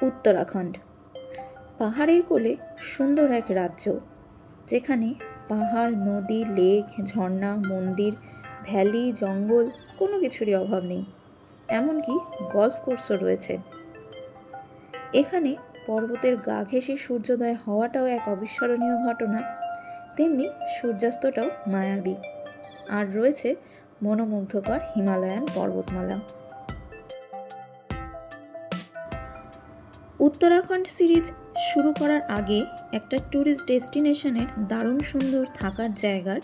উত্তরাখণ্ড পাহাড়ের কোলে সুন্দর এক রাজ্য, যেখানে পাহাড়, নদী, লেক, ঝর্ণা, মন্দির, ভ্যালি, জঙ্গল কোনো কিছুরই অভাব নেই। এমনকি গলফ কোর্সও রয়েছে। এখানে পর্বতের গা ঘেঁষে সূর্যোদয় হওয়াটাও এক অবিস্মরণীয় ঘটনা, তেমনি সূর্যাস্তটাও মায়াবী। আর রয়েছে মনোমুগ্ধকর হিমালয়ান পর্বতমালা। উত্তরাখণ্ড সিরিজ শুরু করার আগে একটা ট্যুরিস্ট ডেস্টিনেশনের দারুণ সুন্দর থাকার জায়গার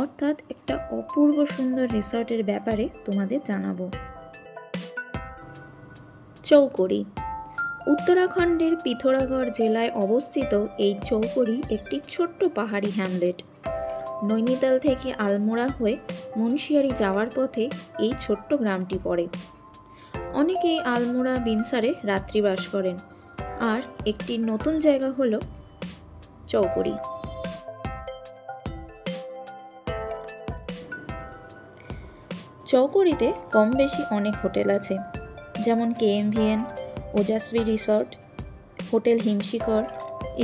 অর্থাৎ একটা অপূর্ব সুন্দর রিসর্টের ব্যাপারে তোমাদের জানাবো। চৌকড়ি। উত্তরাখণ্ডের পিথোরাগড় জেলায় অবস্থিত এই চৌকড়ি একটি ছোট্ট পাহাড়ি হ্যামলেট। নৈনিতাল থেকে আলমোড়া হয়ে মুন্সিয়ারি যাওয়ার পথে এই ছোট্ট গ্রামটি পড়ে। অনেকেই আলমোড়া বিনসারে রাত্রিবাস করেন। আর একটি নতুন জায়গা হলো চৌকড়ি। চৌকড়িতে কম বেশি অনেক হোটেল আছে, যেমন KMVN, ওজাশ্রী রিসর্ট, হোটেল হিমশিখর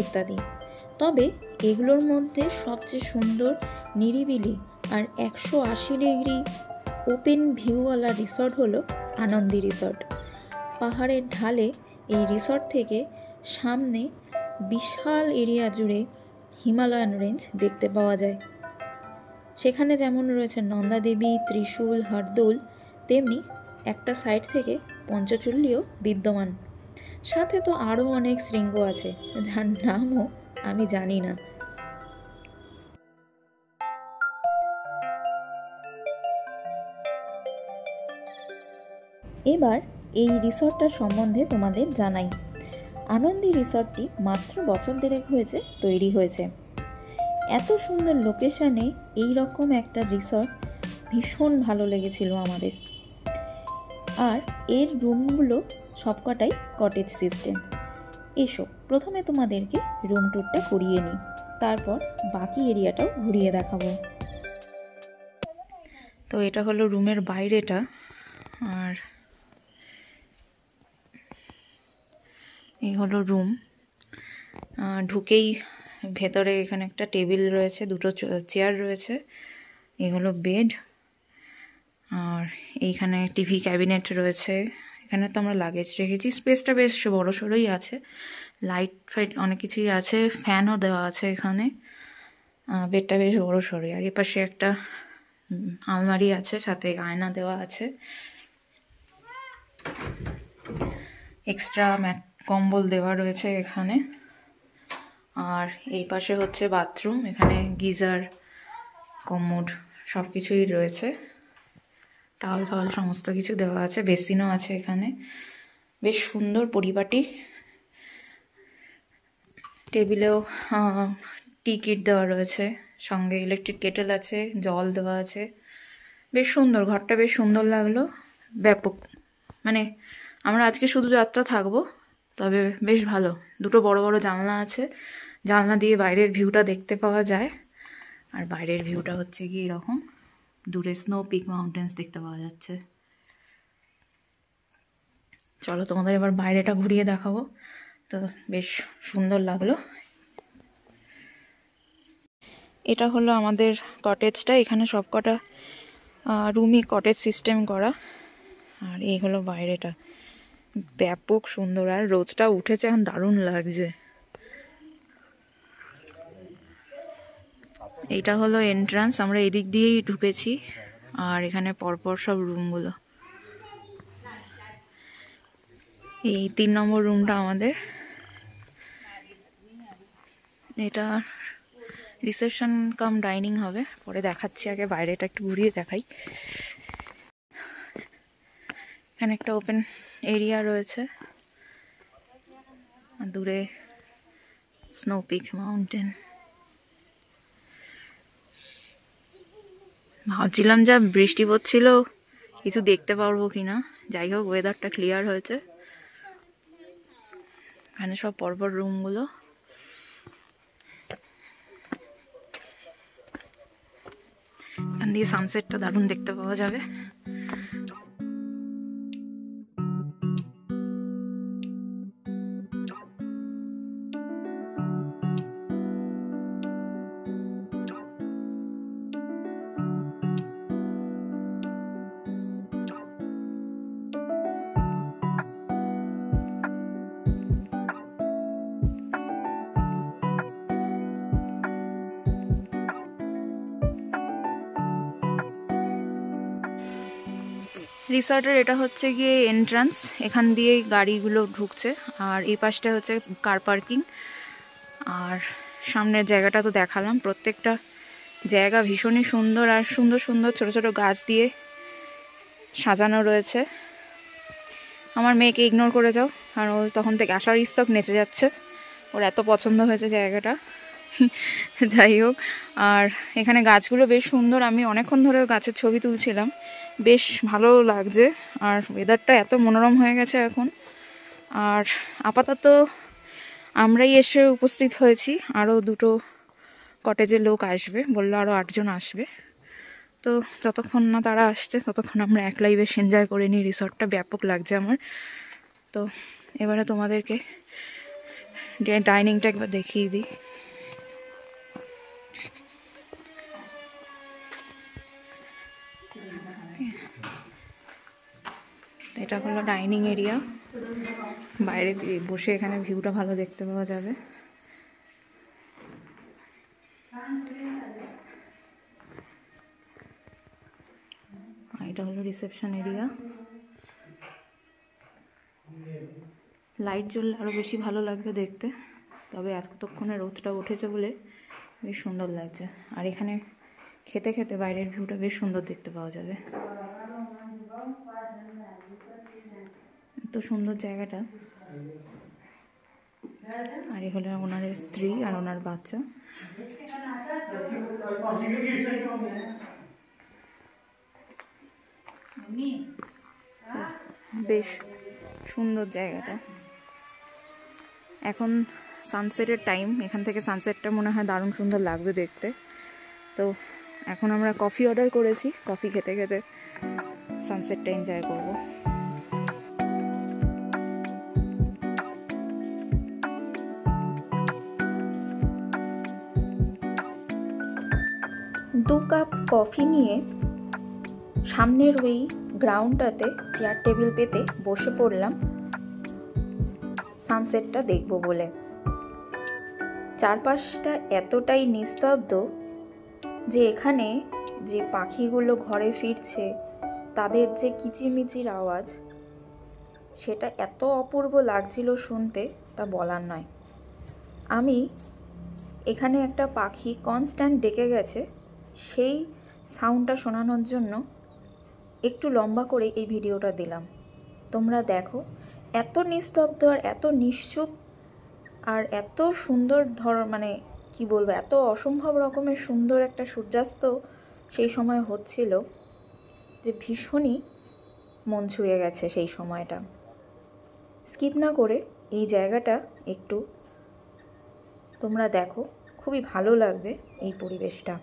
ইত্যাদি। তবে এগুলোর মধ্যে সবচেয়ে সুন্দর, নিরিবিলি আর 180 ডিগ্রি ওপেন ভিউওয়ালা রিসর্ট হলো আনন্দী রিসর্ট। পাহাড়ের ঢালে এই রিসর্ট থেকে সামনে বিশাল এরিয়া জুড়ে হিমালয়ান রেঞ্জ দেখতে পাওয়া যায়। সেখানে যেমন রয়েছে নন্দাদেবী, ত্রিশূল, হরদোল, তেমনি একটা সাইড থেকে পঞ্চচূল্লিও বিদ্যমান। সাথে তো আরও অনেক শৃঙ্গ আছে, যার নামও আমি জানি না। এবার এই রিসর্টটার সম্বন্ধে তোমাদের জানাই। আনন্দী রিসর্টটি মাত্র বছর দেড়েক হয়েছে তৈরি হয়েছে। এত সুন্দর লোকেশানে এই রকম একটা রিসর্ট ভীষণ ভালো লেগেছিল আমাদের। আর এর রুমগুলো সবকটাই কটেজ সিস্টেম। এসো প্রথমে তোমাদেরকে রুম ট্যুরটা করিয়ে নিই, তারপর বাকি এরিয়াটাও ঘুরিয়ে দেখাবো। তো এটা হলো রুমের বাইরেটা। আর এই হলো রুম। ঢুকেই ভেতরে এখানে একটা টেবিল রয়েছে, দুটো চেয়ার রয়েছে, এই হলো বেড। আর এইখানে টিভি ক্যাবিনেট রয়েছে। এখানে তো আমরা লাগেজ রেখেছি। স্পেসটা বেশ বড় সড়োই আছে, লাইট ফাইট অনেক কিছুই আছে, ফ্যানও দেওয়া আছে এখানে। বেডটা বেশ বড় সড়োই। আর এপাশে একটা আলমারি আছে, সাথে আয়না দেওয়া আছে। এক্সট্রা ম্যাট কম্বল দেওয়া রয়েছে এখানে। আর এই পাশে হচ্ছে বাথরুম, এখানে গিজার, কমোড সব কিছুই রয়েছে। টাওয়াল ফাওয়াল সমস্ত কিছু দেওয়া আছে, বেসিনও আছে এখানে। বেশ সুন্দর পরিপাটি। টেবিলেও টি কিট দেওয়া রয়েছে, সঙ্গে ইলেকট্রিক কেটেল আছে, জল দেওয়া আছে। বেশ সুন্দর, ঘরটা বেশ সুন্দর লাগলো। ব্যাপক, মানে আমরা আজকে শুধু যাত্রা থাকবো, তবে বেশ ভালো। দুটো বড় বড় জানলা আছে, জানলা দিয়ে বাইরের ভিউটা দেখতে পাওয়া যায়। আর বাইরের ভিউটা হচ্ছে কি এরকম, দূরে স্নো পিক মাউন্টেন্স দেখতে পাওয়া যাচ্ছে। চলো তোমাদের এবার বাইরেটা ঘুরিয়ে দেখাবো। তো বেশ সুন্দর লাগলো। এটা হলো আমাদের কটেজটা। এখানে সবকটা রুমই কটেজ সিস্টেম করা। আর এই হলো বাইরেটা, ব্যাপক সুন্দর। আর রোদটা উঠেছে, এখন দারুণ লাগছে। এইটা হলো এন্ট্রান্স, আমরা এদিক দিয়েই ঢুকেছি। আর এখানে পরপর সব রুমগুলো। এই 3 নম্বর রুমটা আমাদের। এটা রিসেপশন কাম ডাইনিং হবে, পরে দেখাচ্ছি। আগে বাইরেটা একটু ঘুরিয়ে দেখাই। এখানে একটা ওপেন এরিয়া রয়েছে, আর দূরে স্নো পিক মাউন্টেন। ভাবছিলাম যা বৃষ্টি পড়ছিল কিছু দেখতে পারবো কিনা, যাই হোক ওয়েদারটা ক্লিয়ার হয়েছে। এখানে সব পরপর রুমগুলো। এখান দিয়ে সানসেটটা দারুণ দেখতে পাওয়া যাবে। রিসর্টের এটা হচ্ছে গিয়ে এন্ট্রান্স, এখান দিয়েই গাড়িগুলো ঢুকছে, আর এই পাশটা হচ্ছে কার পার্কিং। আর সামনের জায়গাটা তো দেখালাম, প্রত্যেকটা জায়গা ভীষণই সুন্দর, আর সুন্দর সুন্দর ছোট ছোট গাছ দিয়ে সাজানো রয়েছে। আমার মেয়েকে ইগনোর করে যাও, কারণ ও তখন থেকে আসার ইস্তক নেচে যাচ্ছে, ওর এত পছন্দ হয়েছে জায়গাটা। যাই হোক, আর এখানে গাছগুলো বেশ সুন্দর, আমি অনেকক্ষণ ধরে গাছের ছবি তুলছিলাম, বেশ ভালো লাগছে। আর ওয়েদারটা এত মনোরম হয়ে গেছে এখন। আর আপাতত আমরাই এসে উপস্থিত হয়েছি, আরও দুটো কটেজের লোক আসবে বললো, আরও 8 জন আসবে। তো যতক্ষণ না তারা আসছে ততক্ষণ আমরা একলাই বেশ এনজয় করে নিই। রিসর্টটা ব্যাপক লাগছে আমার। তো এবারে তোমাদেরকে ডাইনিংটা একবার দেখিয়ে দিই। এটা হলো ডাইনিং এরিয়া, বাইরে বসে এখানে ভিউটা ভালো দেখতে পাওয়া যাবে। এটা হলো রিসেপশন এরিয়া, লাইট জ্বললে আরও বেশি ভালো লাগবে দেখতে, তবে এতক্ষণে রোদটা উঠেছে বলে বেশ সুন্দর লাগছে। আর এখানে খেতে খেতে বাইরের ভিউটা বেশ সুন্দর দেখতে পাওয়া যাবে। এত সুন্দর জায়গাটা। আর এই হলো ওনার স্ত্রী আর ওনার বাচ্চা। বেশ সুন্দর জায়গাটা। এখন সানসেটের টাইম, এখান থেকে সানসেটটা মনে হয় দারুণ সুন্দর লাগবে দেখতে। তো এখন আমরা কফি অর্ডার করেছি, কফি খেতে খেতে সানসেটটা এনজয় করব। দু কাপ কফি নিয়ে সামনের ওই গ্রাউন্ডটাতে চেয়ার টেবিল পেতে বসে পড়লাম সানসেটটা দেখব বলে। চারপাশটা এতটাই নিস্তব্ধ যে এখানে যে পাখিগুলো ঘরে ফিরছে তাদের যে কিচিরমিচির আওয়াজ, সেটা এত অপূর্ব লাগছিল শুনতে, তা বলার নয়। আমি এখানে একটা পাখি কনস্ট্যান্ট ডেকে গেছে, সেই সাউন্ডটা শোনানোর জন্য একটু লম্বা করে এই ভিডিওটা দিলাম। তোমরা দেখো, এত নিস্তব্ধ আর এত নিশ্চুপ আর এত সুন্দর মানে কি বলবো, এত অসম্ভব রকমের সুন্দর একটা সূর্যাস্ত সেই সময় হচ্ছিল যে ভীষণই মন ছুঁয়ে গেছে সেই সময়টা। স্কিপ না করে এই জায়গাটা একটু তোমরা দেখো, খুবই ভালো লাগবে এই পরিবেশটা।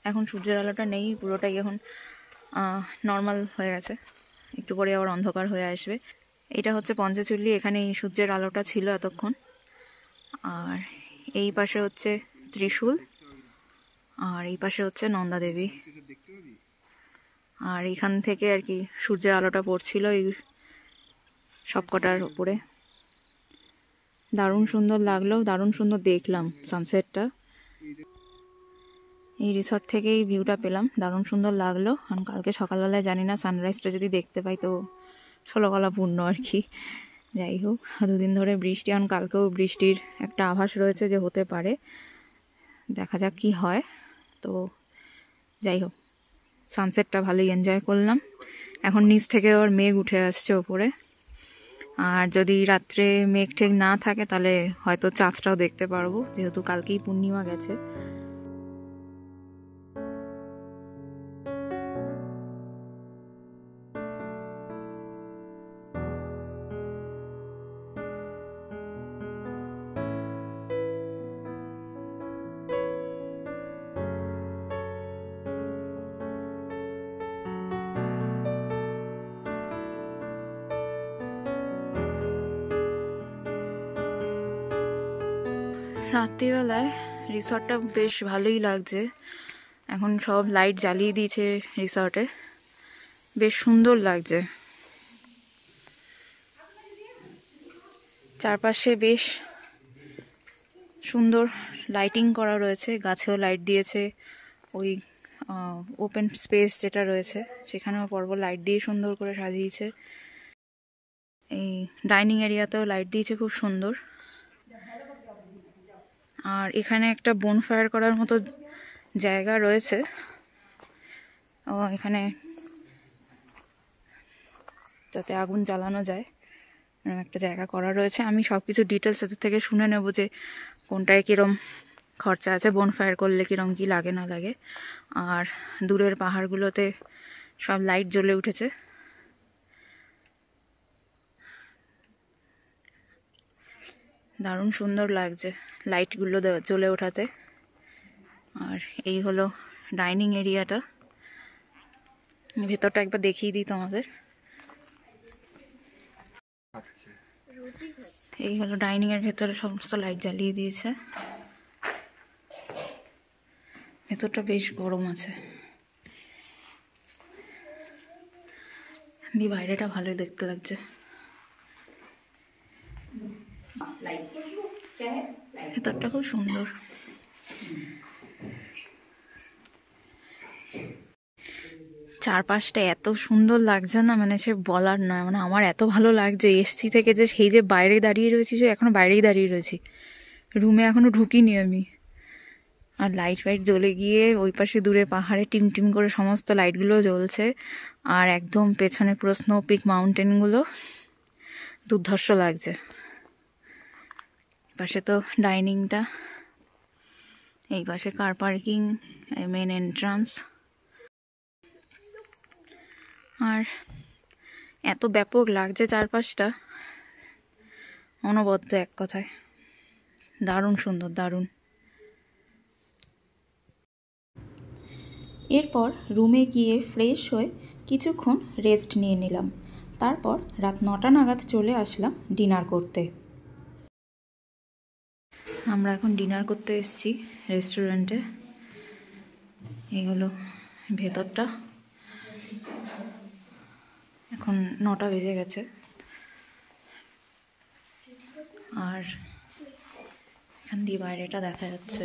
এখন সূর্যের আলোটা নেই, পুরোটাই এখন নর্মাল হয়ে গেছে, একটু পরে আবার অন্ধকার হয়ে আসবে। এটা হচ্ছে পঞ্চচুল্লি, এখানে সূর্যের আলোটা ছিল এতক্ষণ। আর এই পাশে হচ্ছে ত্রিশূল, আর এই পাশে হচ্ছে নন্দা দেবী। আর এখান থেকে আর কি সূর্যের আলোটা পড়ছিল এই সবকটার উপরে। দারুণ সুন্দর লাগলো, দারুণ সুন্দর দেখলাম সানসেটটা। এই রিসর্ট থেকেই ভিউটা পেলাম, দারুণ সুন্দর লাগলো। কারণ কালকে সকালবেলায় জানি না সানরাইজটা যদি দেখতে পাই তো 16 কলা পূর্ণ আর কি। যাই হোক, 2 দিন ধরে বৃষ্টি, কারণ কালকেও বৃষ্টির একটা আভাস রয়েছে যে হতে পারে, দেখা যাক কি হয়। তো যাই হোক, সানসেটটা ভালোই এনজয় করলাম। এখন নিচ থেকে ওর মেঘ উঠে আসছে ওপরে, আর যদি রাত্রে মেঘ ঠেক না থাকে তাহলে হয়তো চাঁদটাও দেখতে পারবো, যেহেতু কালকেই পূর্ণিমা গেছে। রাত্রিবেলায় রিসর্টটা বেশ ভালোই লাগছে। এখন সব লাইট জ্বালিয়ে দিয়েছে রিসর্টে, বেশ সুন্দর লাগছে। চারপাশে বেশ সুন্দর লাইটিং করা রয়েছে, গাছেও লাইট দিয়েছে। ওই ওপেন স্পেস যেটা রয়েছে সেখানেও পরপর লাইট দিয়ে সুন্দর করে সাজিয়েছে। এই ডাইনিং এরিয়াতেও লাইট দিয়েছে খুব সুন্দর। আর এখানে একটা বনফায়ার করার মতো জায়গা রয়েছে। এখানে যাতে আগুন জ্বালানো যায় একটা জায়গা করা রয়েছে। আমি সব কিছু ডিটেলস এদের থেকে শুনে নেব যে কোনটায় কীরম খরচা আছে, বনফায়ার করলে কীরম কী লাগে না লাগে। আর দূরের পাহাড়গুলোতে সব লাইট জ্বলে উঠেছে, দারুণ সুন্দর লাগছে লাইটগুলো জ্বলে ওঠাতে। আর এই হলো ডাইনিং এরিয়াটা, ভেতরটা একবার দেখিয়ে দিই তোমাদের। এই হলো ডাইনিং এর ভেতরে সমস্ত লাইট জ্বালিয়ে দিয়েছে। ভেতরটা বেশ গরম আছে, বাইরেটা ভালোই দেখতে লাগছে। ভেতরটা খুব সুন্দর। চারপাশটা এত সুন্দর লাগছে না, মানে সে বলার নয়। মানে আমার এত ভালো লাগছে এসছি থেকে, যে সেই যে বাইরে দাঁড়িয়ে রয়েছি, সে এখনো বাইরেই দাঁড়িয়ে রয়েছি, রুমে এখনো ঢুকিনি আমি। আর লাইট ফাইট জ্বলে গিয়ে ওই পাশে দূরে পাহাড়ে টিম টিম করে সমস্ত লাইটগুলো জ্বলছে। আর একদম পেছনে পুরো স্নো পিক মাউন্টেনগুলো, দুর্ধর্ষ লাগছে। পাশে তো ডাইনিংটা, এই পাশে কার পার্কিং, মেন এন্ট্রান্স। আর এত ব্যাপক লাগছে চারপাশটা, অনবদ্য এক কথায়, দারুণ সুন্দর, দারুণ। এরপর রুমে গিয়ে ফ্রেশ হয়ে কিছুক্ষণ রেস্ট নিয়ে নিলাম। তারপর রাত 9টা নাগাদ চলে আসলাম ডিনার করতে। আমরা এখন ডিনার করতে এসেছি রেস্টুরেন্টে। এই হলো ভেতরটা। এখন 9টা বেজে গেছে। আর এখান দিয়ে বাইরেটা দেখা যাচ্ছে।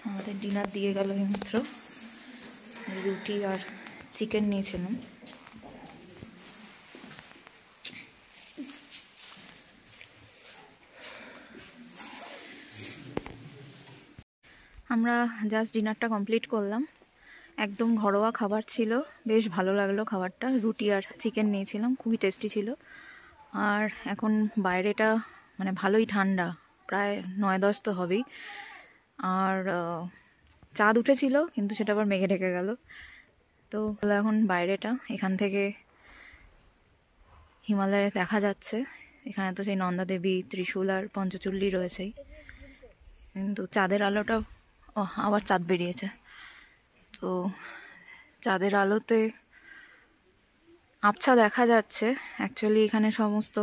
আমাদের ডিনার দিয়ে গেল এইমাত্র। রুটি আর চিকেন নিয়েছিলাম। আমরা জাস্ট ডিনারটা কমপ্লিট করলাম। একদম ঘরোয়া খাবার ছিল, বেশ ভালো লাগলো খাবারটা। রুটি আর চিকেন নিয়েছিলাম, খুবই টেস্টি ছিল। আর এখন বাইরেটা মানে ভালোই ঠান্ডা, প্রায় 9-10 তো হবেই। আর চাঁদ উঠেছিল, কিন্তু সেটা আবার মেঘে ঢেকে গেল। তো এখন বাইরেটা, এখান থেকে হিমালয় দেখা যাচ্ছে। এখানে তো সেই নন্দা দেবী, ত্রিশূল আর পঞ্চচূল্লি রয়েছেই, কিন্তু চাঁদের আলোটা আবার চাঁদ বেরিয়েছে। তো চাঁদের আলোতে আবছা দেখা যাচ্ছে। অ্যাকচুয়ালি এখানে সমস্ত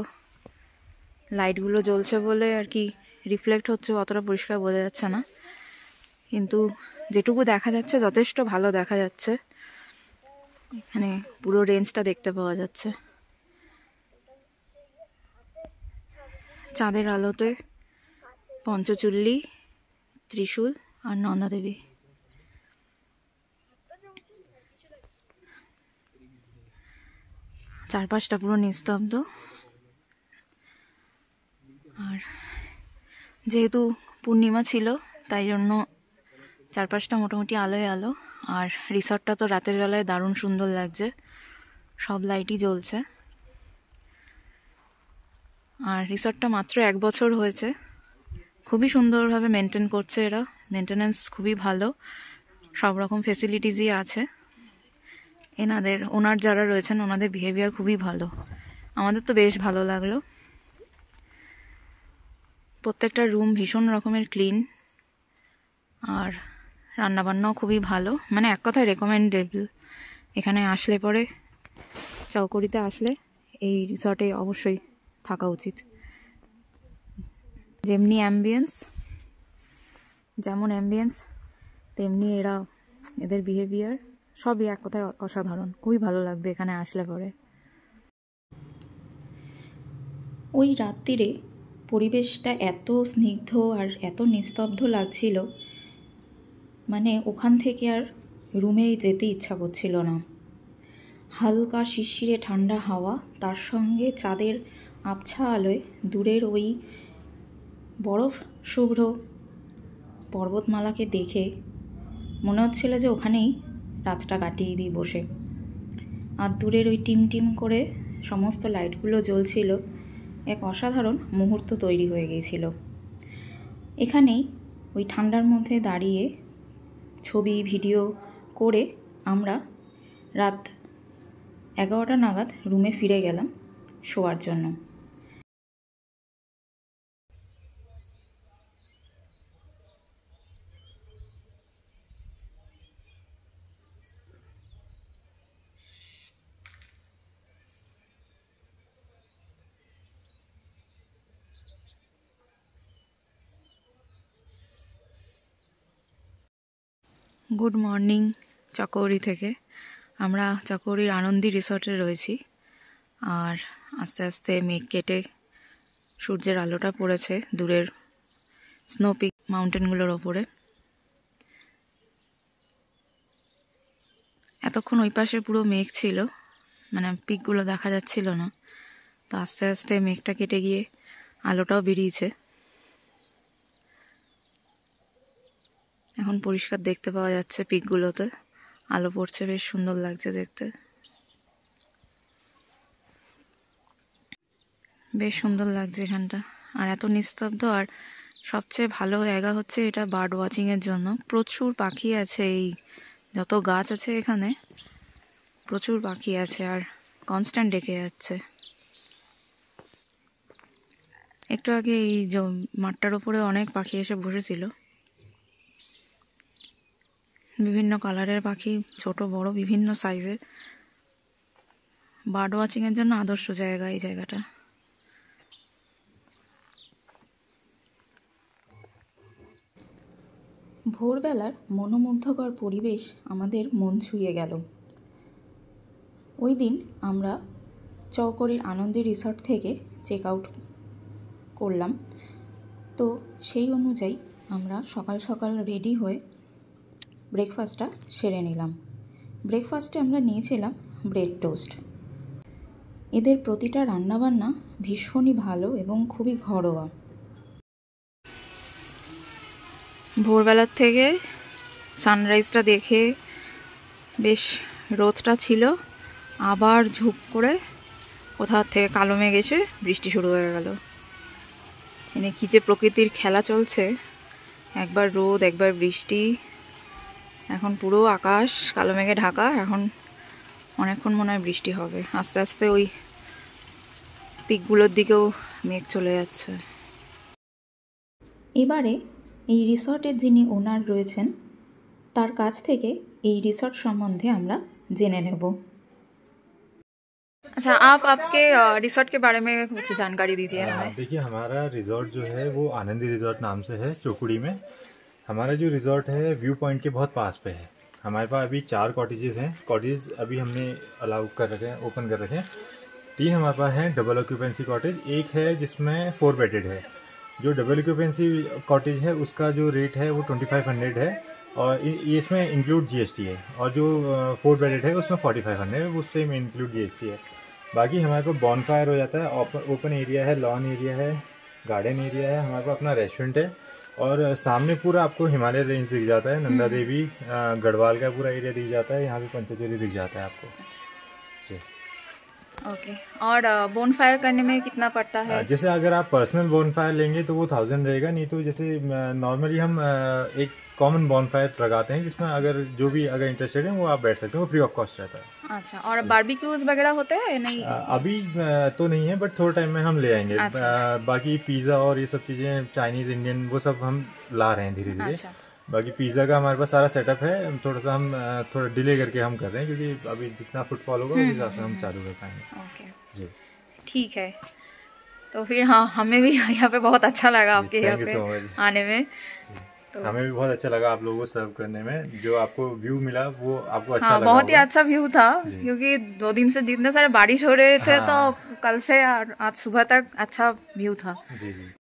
লাইটগুলো জ্বলছে বলে আর কি রিফ্লেক্ট হচ্ছে, অতটা পরিষ্কার বোঝা যাচ্ছে না, কিন্তু যেটুকু দেখা যাচ্ছে যথেষ্ট ভালো দেখা যাচ্ছে। এখানে পুরো রেঞ্জটা দেখতে পাওয়া যাচ্ছে চাঁদের আলোতে। পঞ্চচূল্লি, ত্রিশূল আর নন্দা দেবী। চারপাশটা পুরো নিস্তব্ধ। আর যেহেতু পূর্ণিমা ছিল, তাই জন্য চারপাশটা মোটামুটি আলোয় আলো। আর রিসর্টটা তো রাতের বেলায় দারুণ সুন্দর লাগছে, সব লাইটই জ্বলছে। আর রিসর্টটা মাত্র 1 বছর হয়েছে, খুবই সুন্দরভাবে মেনটেন করছে এরা। মেনটেনেন্স খুবই ভালো, সব রকম ফেসিলিটিসই আছে। ওনার যারা রয়েছেন ওনাদের বিহেভিয়ার খুবই ভালো, আমাদের তো বেশ ভালো লাগলো। প্রত্যেকটা রুম ভীষণ রকমের ক্লিন, আর রান্নাবান্নাও খুবই ভালো, মানে এক কথায় রেকমেন্ডেবল। এখানে আসলে পরে, চৌকড়িতে আসলে এই রিসর্টে অবশ্যই থাকা উচিত। যেমন অ্যাম্বিয়েন্স তেমনি এদের বিহেভিয়ার সবই এক কথায় অসাধারণ। খুবই ভালো লাগবে এখানে আসলে পরে। ওই রাত্রিরে পরিবেশটা এত স্নিগ্ধ আর এত নিস্তব্ধ লাগছিল, মানে ওখান থেকে আর রুমেই যেতে ইচ্ছা করছিল না। হালকা শিরশিরে ঠান্ডা হাওয়া, তার সঙ্গে চাঁদের আবছা আলোয় দূরের ওই বরফ শুভ্র পর্বতমালাকে দেখে মনে হচ্ছিল যে ওখানেই রাতটা কাটিয়ে দিই বসে। আর দূরের ওই টিম করে সমস্ত লাইটগুলো জ্বলছিল, এক অসাধারণ মুহূর্ত তৈরি হয়ে গিয়েছিল। এখানেই ওই ঠান্ডার মধ্যে দাঁড়িয়ে ছবি ভিডিও করে আমরা রাত 11টা নাগাদ রুমে ফিরে গেলাম শোয়ার জন্য। গুড মর্নিং চকৌরি থেকে। আমরা চকৌরির আনন্দী রিসর্টে রয়েছি, আর আস্তে আস্তে মেঘ কেটে সূর্যের আলোটা পড়েছে দূরের স্নোপিক মাউন্টেনগুলোর ওপরে। এতক্ষণ ওই পাশে পুরো মেঘ ছিল, মানে পিকগুলো দেখা যাচ্ছিল না, তো আস্তে আস্তে মেঘটা কেটে গিয়ে আলোটাও বেরিয়েছে। এখন পরিষ্কার দেখতে পাওয়া যাচ্ছে পিকগুলোতে, আলো পড়ছে, বেশ সুন্দর লাগছে দেখতে, বেশ সুন্দর লাগছে এখানটা। আর এত নিস্তব্ধ, আর সবচেয়ে ভালো জায়গা হচ্ছে এটা বার্ড ওয়াচিংয়ের জন্য। প্রচুর পাখি আছে, এই যত গাছ আছে এখানে প্রচুর পাখি আছে, আর কনস্ট্যান্ট ডেকে যাচ্ছে। একটু আগে এই মাঠটার উপরে অনেক পাখি এসে বসেছিল, বিভিন্ন কালারের পাখি, ছোট বড় বিভিন্ন সাইজের। বার্ড ওয়াচিংয়ের জন্য আদর্শ জায়গা এই জায়গাটা। ভোরবেলার মনোমুগ্ধকর পরিবেশ আমাদের মন ছুঁয়ে গেল। ওই দিন আমরা চৌকড়ির আনন্দী রিসর্ট থেকে চেক আউট করলাম, তো সেই অনুযায়ী আমরা সকাল সকাল রেডি হয়ে ব্রেকফাস্টটা সেরে নিলাম। ব্রেকফাস্টে আমরা নিয়েছিলাম ব্রেড টোস্ট। এদের প্রতিটা রান্নাবান্না ভীষণই ভালো এবং খুবই ঘরোয়া। ভোরবেলার থেকে সানরাইজটা দেখে বেশ রোদটা ছিল, আবার ঝুপ করে কোথাও থেকে কালো মেঘ এসে বৃষ্টি শুরু হয়ে গেল। এনে কী যে প্রকৃতির খেলা চলছে, একবার রোদ একবার বৃষ্টি। এখন পুরো আকাশ কালো মেঘে ঢাকা, এখন অনেকক্ষণ মনে হয় বৃষ্টি হবে। আস্তে আস্তে ওই পিকগুলোর দিকেও মেঘ চলে যাচ্ছে। এবারে এই রিসর্টের যিনি ওনার রয়েছেন তার কাছ থেকে এই রিসর্ট সম্বন্ধে আমরা জেনে নেব। अच्छा, आप आपके रिसोर्ट के बारे में कुछ जानकारी दीजिए हमें। देखिए, हमारा रिजॉर्ट जो है वो आनंदी रिजॉर्ट नाम से है चौकुड़ी में। हमारा जो रिजॉर्ट है व्यू पॉइंट के बहुत पास पे है। हमारे पास अभी 4 कॉटेजेस हैं। कॉटेज अभी हमने अलाउ कर रखे हैं, ओपन कर रखे हैं। 3 हमारे पास हैं डबल ऑक्यूपेंसी कॉटेज, एक है जिसमें 4 बेडेड है। जो डबल ऑक्यूपेंसी कॉटेज है उसका जो रेट है वो 2500 है, और इसमें इंक्लूड जीएसटी है। और जो 4 बेडेड है उसमें 4500 है, उससे में इंक्लूड जीएसटी है। बाकी हमारे पास बॉनफायर हो जाता है, ओपन एरिया है, लॉन एरिया है, गार्डन एरिया है, हमारे पास अपना रेस्टोरेंट है, और सामने पूरा आपको हिमालय रेंज दिख जाता है, नंदा देवी गढ़वाल का पूरा एरिया दिख जाता है, यहाँ पे पंचचेरी दिख जाता है आपको जी। ओके, और बोनफायर करने में कितना पड़ता है? जैसे अगर आप पर्सनल बोनफायर लेंगे तो वो 1000 रहेगा, नहीं तो जैसे नॉर्मली हम एक कॉमन बोनफायर लगाते हैं जिसमें अगर जो भी अगर इंटरेस्टेड है वो आप बैठ सकते हो, फ्री ऑफ कॉस्ट रहता है। अच्छा, और बारबेक्यूज वगैरह होते हैं नहीं? अभी तो नहीं है, बट थोड़े टाइम में हम ले आएंगे। अच्छा। बाकी पिज़्ज़ा और ये सब चीज़ें चाइनीज़ इंडियन वो सब हम ला रहे हैं धीरे धीरे। अच्छा। बाकी पिज़्ज़ा का हमारे पास सारा सेटअप है, थोड़ा सा हम थोड़ा डिले करके हम कर रहे हैं, क्योंकि अभी जितना फुटफॉल होगा उस हिसाब से हम चालू कर पाएंगे। ओके जी ठीक है। तो फिर हाँ, हमें भी यहाँ पे बहुत अच्छा लगा आपके यहाँ पे आने में। तो हमें भी बहुत अच्छा लगा आप लोगों को सर्व करने में। जो आपको व्यू मिला वो आपको अच्छा हाँ, लगा? बहुत ही अच्छा व्यू था, क्योंकि 2 दिन से जितने सारे बारिश हो रहे थे। हाँ। तो कल से आज सुबह तक अच्छा व्यू था। जी जी।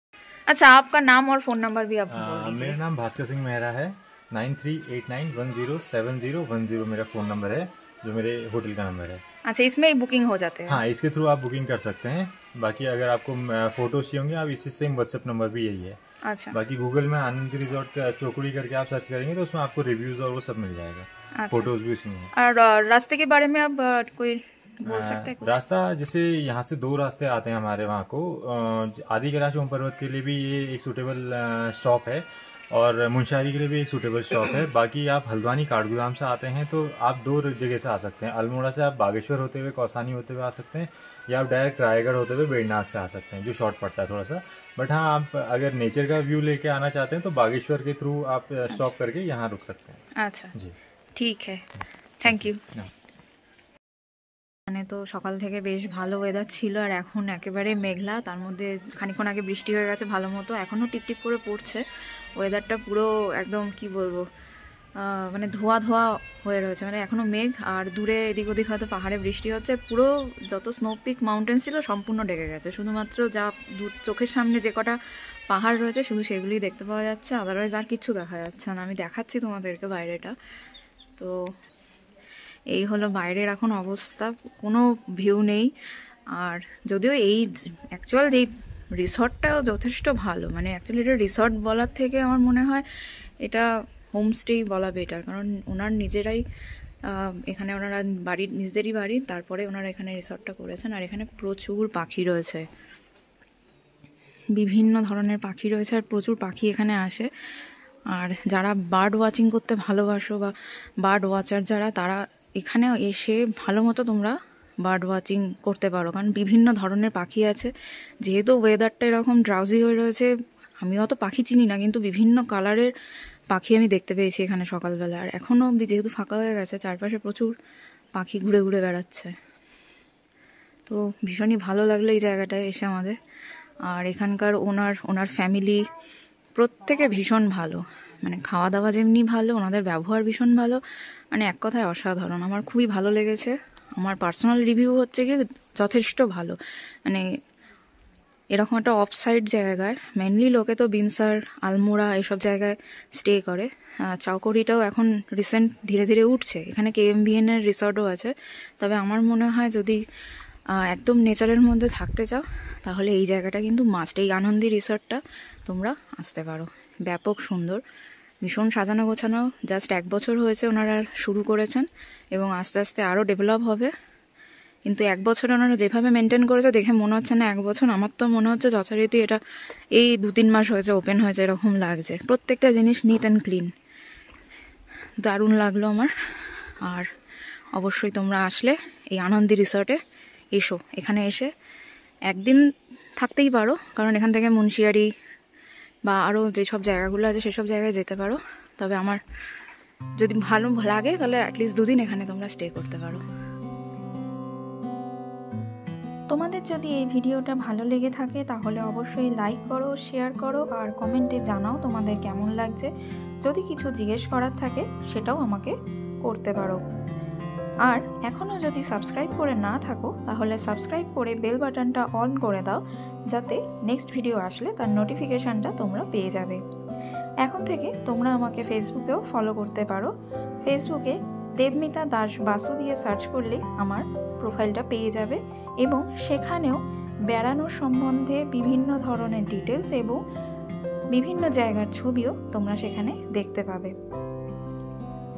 अच्छा, आपका नाम और फोन नंबर भी आप बोल दीजिए। मेरा नाम भास्कर सिंह मेहरा है। 9389107010 मेरा फ़ोन नंबर है, जो मेरे होटल का नंबर है। अच्छा, इसमें ही बुकिंग हो जाते हैं? हाँ, इसके थ्रू आप बुकिंग कर सकते हैं। बाकी अगर आपको फोटो चाहिए होंगे, आप इसी सेम व्हाट्सएप नंबर भी यही है। अच्छा। बाकी गूगल में आनंदी रिजॉर्ट चौकुड़ी करके आप सर्च करेंगे तो उसमें आपको रिव्यूज और वो सब मिल जाएगा। अच्छा। फोटोज भी उसमें है। और रास्ते के बारे में आप कोई बोल सकते हैं कुछ? रास्ता जैसे यहाँ से 2 रास्ते आते हैं हमारे वहाँ को। आदि कैलाश ओम पर्वत के लिए भी ये एक सूटेबल स्टॉप है, और मुंशारी के लिए भी एक सूटेबल स्टॉप है। बाकी आप हल्द्वानी काठगोदाम से आते हैं तो आप 2 जगह से आ सकते हैं। अल्मोड़ा से आप बागेश्वर होते हुए कौसानी होते हुए आ सकते हैं, या आप डायरेक्ट रायगढ़ होते हुए बेड़नाथ से आ सकते हैं, जो शॉर्ट पड़ता है थोड़ा सा। बट हाँ, आप अगर नेचर का व्यू लेके आना चाहते हैं तो बागेश्वर के थ्रू आप स्टॉप करके यहाँ रुक सकते हैं। अच्छा जी, ঠিক है, থ্যাংক ইউ। মানে তো সকাল থেকে বেশ ভালো ওয়েদার ছিল, আর এখন একেবারে মেঘলা, তার মধ্যে খানিকক্ষণ আগে বৃষ্টি হয়ে গেছে ভালো মতো, এখনও টিপটিপ করে পড়ছে। ওয়েদারটা পুরো একদম কি বলবো, মানে ধোয়া ধোয়া হয়ে রয়েছে, মানে এখনও মেঘ, আর দূরে এদিক ওদিক হয়তো পাহাড়ে বৃষ্টি হচ্ছে। পুরো যত স্নো পিক মাউন্টেন ছিল সম্পূর্ণ ঢেকে গেছে, শুধুমাত্র যা দূর চোখের সামনে যে কটা পাহাড় রয়েছে শুধু সেগুলিই দেখতে পাওয়া যাচ্ছে, আদারওয়াইজ আর কিচ্ছু দেখা যাচ্ছে না। আমি দেখাচ্ছি তোমাদেরকে বাইরেটা। তো এই হলো বাইরের এখন অবস্থা, কোনো ভিউ নেই। আর যদিও এই অ্যাকচুয়াল যেই রিসর্টটাও যথেষ্ট ভালো, মানে অ্যাকচুয়ালি এটা রিসর্ট বলার থেকে আমার মনে হয় এটা হোমস্টেই বলা বেটার, কারণ ওনার নিজেরাই এখানে ওনারা বাড়ির নিজেদেরই বাড়ি, তারপরে ওনারা এখানে রিসর্টটা করেছেন। আর এখানে প্রচুর পাখি রয়েছে, বিভিন্ন ধরনের পাখি রয়েছে, আর প্রচুর পাখি এখানে আসে। আর যারা বার্ড ওয়াচিং করতে ভালোবাসো বা বার্ড ওয়াচার যারা, তারা এখানে এসে ভালো মতো তোমরা বার্ড ওয়াচিং করতে পারো, কারণ বিভিন্ন ধরনের পাখি আছে। যেহেতু ওয়েদারটা এরকম ড্রাউজি হয়ে রয়েছে, আমিও অত পাখি চিনি না, কিন্তু বিভিন্ন কালারের পাখি আমি দেখতে পেয়েছি এখানে সকালবেলা। আর এখনও অবধি যেহেতু ফাঁকা হয়ে গেছে, চারপাশে প্রচুর পাখি ঘুরে ঘুরে বেড়াচ্ছে। তো ভীষণই ভালো লাগলো এই জায়গাটায় এসে আমাদের। আর এখানকার ওনার ফ্যামিলি প্রত্যেকে ভীষণ ভালো, মানে খাওয়া দাওয়া যেমনি ভালো, ওনাদের ব্যবহার ভীষণ ভালো, মানে এক কথায় অসাধারণ। আমার খুবই ভালো লেগেছে। আমার পার্সোনাল রিভিউ হচ্ছে কি যথেষ্ট ভালো, মানে এরকম একটা অফ সাইড জায়গায় মেনলি লোকে তো বিনসার, আলমোড়া এইসব জায়গায় স্টে করে। চৌকুড়িটাও এখন রিসেন্ট ধীরে ধীরে উঠছে, এখানে KMVN এর রিসর্টও আছে। তবে আমার মনে হয় যদি একদম নেচারের মধ্যে থাকতে চাও তাহলে এই জায়গাটা কিন্তু মাস্ট, এই আনন্দী রিসর্টটা তোমরা আসতে পারো। ব্যাপক সুন্দর, ভীষণ সাজানো গোছানো। জাস্ট 1 বছর হয়েছে ওনারা শুরু করেছেন, এবং আস্তে আস্তে আরও ডেভেলপ হবে। কিন্তু 1 বছর ওনারা যেভাবে মেনটেন করেছে দেখে মনে হচ্ছে না 1 বছর, আমার তো মনে হচ্ছে যথারীতি এটা এই 2-3 মাস হয়েছে ওপেন হয়েছে এরকম লাগছে। প্রত্যেকটা জিনিস নিট অ্যান্ড ক্লিন, দারুণ লাগলো আমার। আর অবশ্যই তোমরা আসলে এই আনন্দী রিসর্টে এসো, এখানে এসে একদিন থাকতেই পারো, কারণ এখান থেকে মুন্সিয়ারি বা আরও যেসব জায়গাগুলো আছে সেসব জায়গায় যেতে পারো। তবে আমার যদি ভালো লাগে তাহলে অ্যাটলিস্ট 2 দিন এখানে তোমরা স্টে করতে পারো। তোমাদের যদি এই ভিডিওটা ভালো লেগে থাকে তাহলে অবশ্যই লাইক করো, শেয়ার করো, আর কমেন্টে জানাও তোমাদের কেমন লাগছে। যদি কিছু জিজ্ঞেস করার থাকে সেটাও আমাকে করতে পারো। আর এখনও যদি সাবস্ক্রাইব করে না থাকো তাহলে সাবস্ক্রাইব করে বেল বাটনটা অন করে দাও, যাতে নেক্সট ভিডিও আসলে তার নোটিফিকেশানটা তোমরা পেয়ে যাবে। এখন থেকে তোমরা আমাকে ফেসবুকেও ফলো করতে পারো। ফেসবুকে দেবমিতা দাস বাসু দিয়ে সার্চ করলেই আমার প্রোফাইলটা পেয়ে যাবে, এবং সেখানেও বেড়ানোর সম্বন্ধে বিভিন্ন ধরনের ডিটেলস এবং বিভিন্ন জায়গার ছবিও তোমরা সেখানে দেখতে পাবে।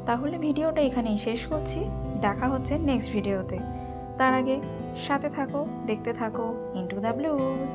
তাহলে ভিডিওটা এখানেই শেষ করছি, দেখা হচ্ছে নেক্সট ভিডিওতে। তার আগে সাথে থাকো, দেখতে থাকো ইন্টু দ্য ব্লুজ।